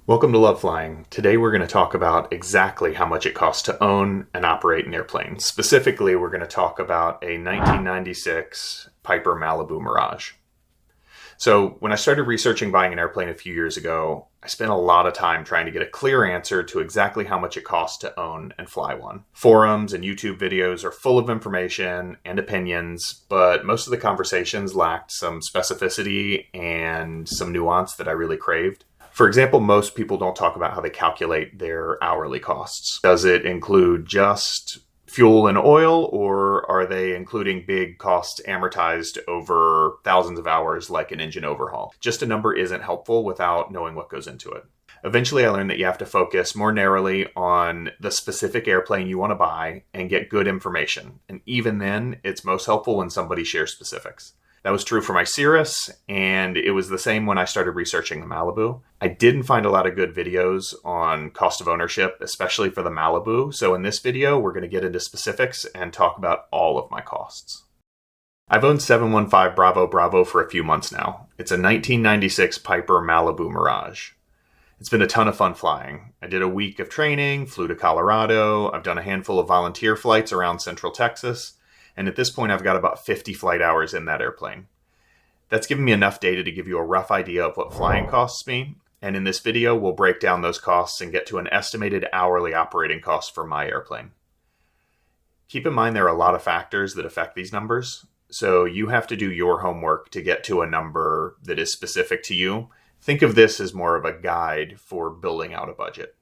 Welcome to Love Flying. Today we're going to talk about exactly how much it costs to own and operate an airplane. Specifically, we're going to talk about a 1996 Piper Malibu Mirage. So when I started researching buying an airplane a few years ago, I spent a lot of time trying to get a clear answer to exactly how much it costs to own and fly one. Forums and YouTube videos are full of information and opinions, but most of the conversations lacked some specificity and some nuance that I really craved. For example, most people don't talk about how they calculate their hourly costs. Does it include just fuel and oil, or are they including big costs amortized over thousands of hours like an engine overhaul? Just a number isn't helpful without knowing what goes into it. Eventually, I learned that you have to focus more narrowly on the specific airplane you want to buy and get good information. And even then, it's most helpful when somebody shares specifics. That was true for my Cirrus, and it was the same when I started researching the Malibu. I didn't find a lot of good videos on cost of ownership, especially for the Malibu. So in this video, we're going to get into specifics and talk about all of my costs. I've owned 715 Bravo for a few months now. It's a 1996 Piper Malibu Mirage. It's been a ton of fun flying. I did a week of training, flew to Colorado. I've done a handful of volunteer flights around Central Texas. And at this point, I've got about 50 flight hours in that airplane. That's given me enough data to give you a rough idea of what flying costs me. And in this video, we'll break down those costs and get to an estimated hourly operating cost for my airplane. Keep in mind, there are a lot of factors that affect these numbers. So you have to do your homework to get to a number that is specific to you. Think of this as more of a guide for building out a budget.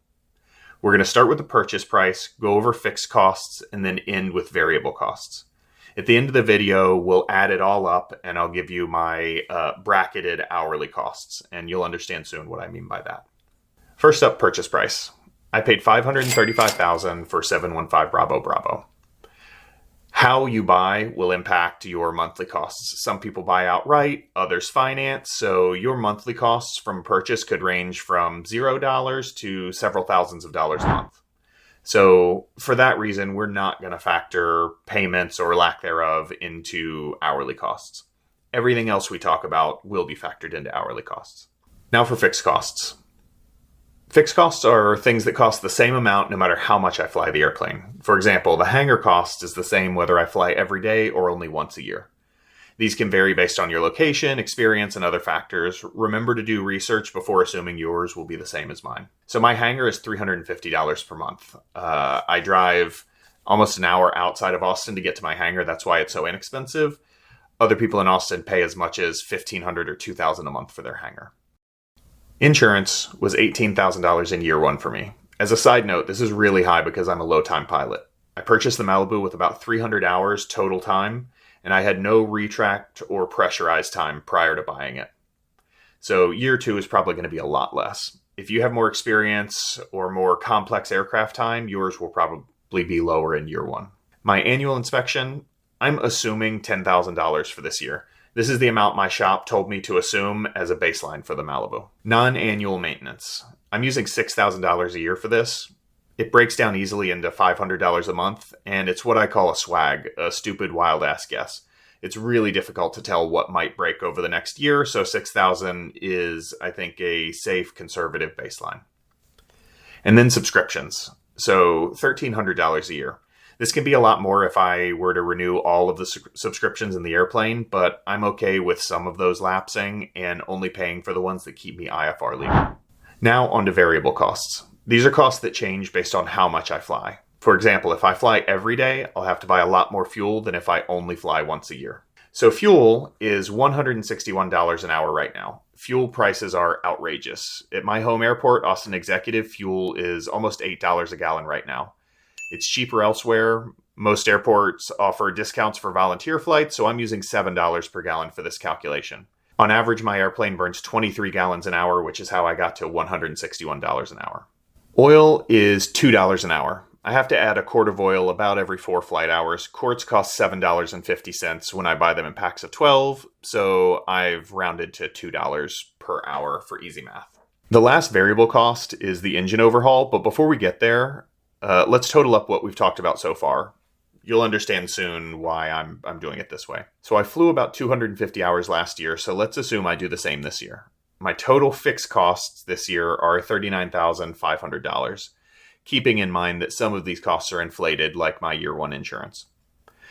We're going to start with the purchase price, go over fixed costs, and then end with variable costs. At the end of the video, we'll add it all up and I'll give you my bracketed hourly costs, and you'll understand soon what I mean by that. First up, purchase price. I paid $535,000 for 715 Bravo. How you buy will impact your monthly costs. Some people buy outright, others finance, so your monthly costs from purchase could range from $0 to several thousands of dollars a month. So for that reason, we're not going to factor payments or lack thereof into hourly costs. Everything else we talk about will be factored into hourly costs. Now for fixed costs. Fixed costs are things that cost the same amount no matter how much I fly the airplane. For example, the hangar cost is the same whether I fly every day or only once a year. These can vary based on your location, experience, and other factors. Remember to do research before assuming yours will be the same as mine. So my hangar is $350 per month. I drive almost an hour outside of Austin to get to my hangar. That's why it's so inexpensive. Other people in Austin pay as much as $1,500 or $2,000 a month for their hangar. Insurance was $18,000 in year one for me. As a side note, this is really high because I'm a low-time pilot. I purchased the Malibu with about 300 hours total time, and I had no retract or pressurized time prior to buying it. So year two is probably going to be a lot less. If you have more experience or more complex aircraft time, yours will probably be lower in year one. My annual inspection, I'm assuming $10,000 for this year. This is the amount my shop told me to assume as a baseline for the Malibu. Non-annual maintenance. I'm using $6,000 a year for this. It breaks down easily into $500 a month, and it's what I call a swag, a stupid wild-ass guess. It's really difficult to tell what might break over the next year, so $6,000 is, I think, a safe, conservative baseline. And then subscriptions. So $1,300 a year. This can be a lot more if I were to renew all of the subscriptions in the airplane, but I'm okay with some of those lapsing and only paying for the ones that keep me IFR legal. Now on to variable costs. These are costs that change based on how much I fly. For example, if I fly every day, I'll have to buy a lot more fuel than if I only fly once a year. So fuel is $161 an hour right now. Fuel prices are outrageous. At my home airport, Austin Executive, fuel is almost $8 a gallon right now. It's cheaper elsewhere. Most airports offer discounts for volunteer flights, so I'm using $7 per gallon for this calculation. On average, my airplane burns 23 gallons an hour, which is how I got to $161 an hour. Oil is $2 an hour. I have to add a quart of oil about every 4 flight hours. Quarts cost $7.50 when I buy them in packs of 12, so I've rounded to $2 per hour for easy math. The last variable cost is the engine overhaul, but before we get there, let's total up what we've talked about so far. You'll understand soon why I'm doing it this way. So I flew about 250 hours last year, so let's assume I do the same this year. My total fixed costs this year are $39,500, keeping in mind that some of these costs are inflated, like my year one insurance.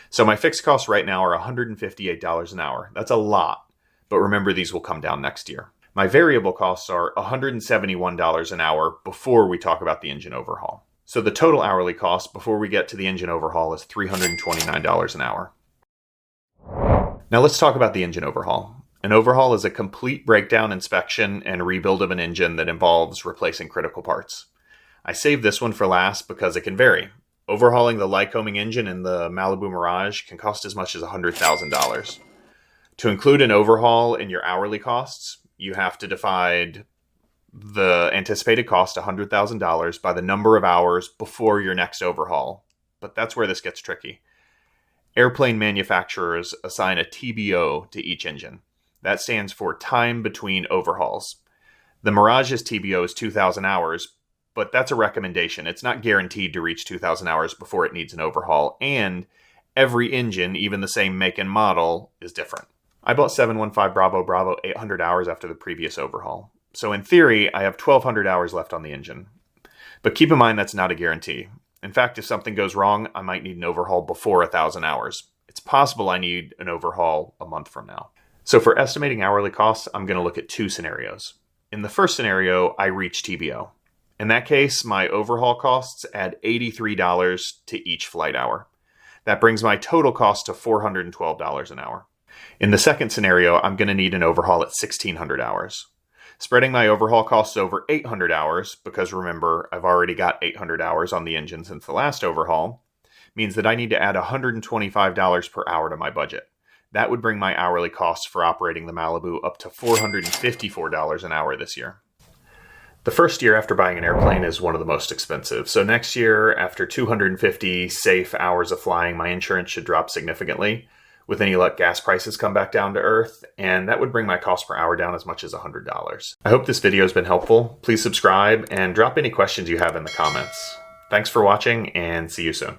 So my fixed costs right now are $158 an hour. That's a lot, but remember these will come down next year. My variable costs are $171 an hour before we talk about the engine overhaul. So the total hourly cost before we get to the engine overhaul is $329 an hour. Now let's talk about the engine overhaul. An overhaul is a complete breakdown, inspection, and rebuild of an engine that involves replacing critical parts. I saved this one for last because it can vary. Overhauling the Lycoming engine in the Malibu Mirage can cost as much as $100,000. To include an overhaul in your hourly costs, you have to divide the anticipated cost, $100,000, by the number of hours before your next overhaul. But that's where this gets tricky. Airplane manufacturers assign a TBO to each engine. That stands for time between overhauls. The Mirage's TBO is 2,000 hours, but that's a recommendation. It's not guaranteed to reach 2,000 hours before it needs an overhaul, and every engine, even the same make and model, is different. I bought 715 Bravo Bravo 800 hours after the previous overhaul. So in theory, I have 1,200 hours left on the engine. But keep in mind that's not a guarantee. In fact, if something goes wrong, I might need an overhaul before 1,000 hours. It's possible I need an overhaul a month from now. So for estimating hourly costs, I'm going to look at two scenarios. In the first scenario, I reach TBO. In that case, my overhaul costs add $83 to each flight hour. That brings my total cost to $412 an hour. In the second scenario, I'm going to need an overhaul at 1,600 hours. Spreading my overhaul costs over 800 hours, because remember, I've already got 800 hours on the engine since the last overhaul, means that I need to add $125 per hour to my budget. That would bring my hourly costs for operating the Malibu up to $454 an hour this year. The first year after buying an airplane is one of the most expensive. So next year, after 250 safe hours of flying, my insurance should drop significantly. With any luck, gas prices come back down to earth, and that would bring my cost per hour down as much as $100. I hope this video has been helpful. Please subscribe and drop any questions you have in the comments. Thanks for watching, and see you soon.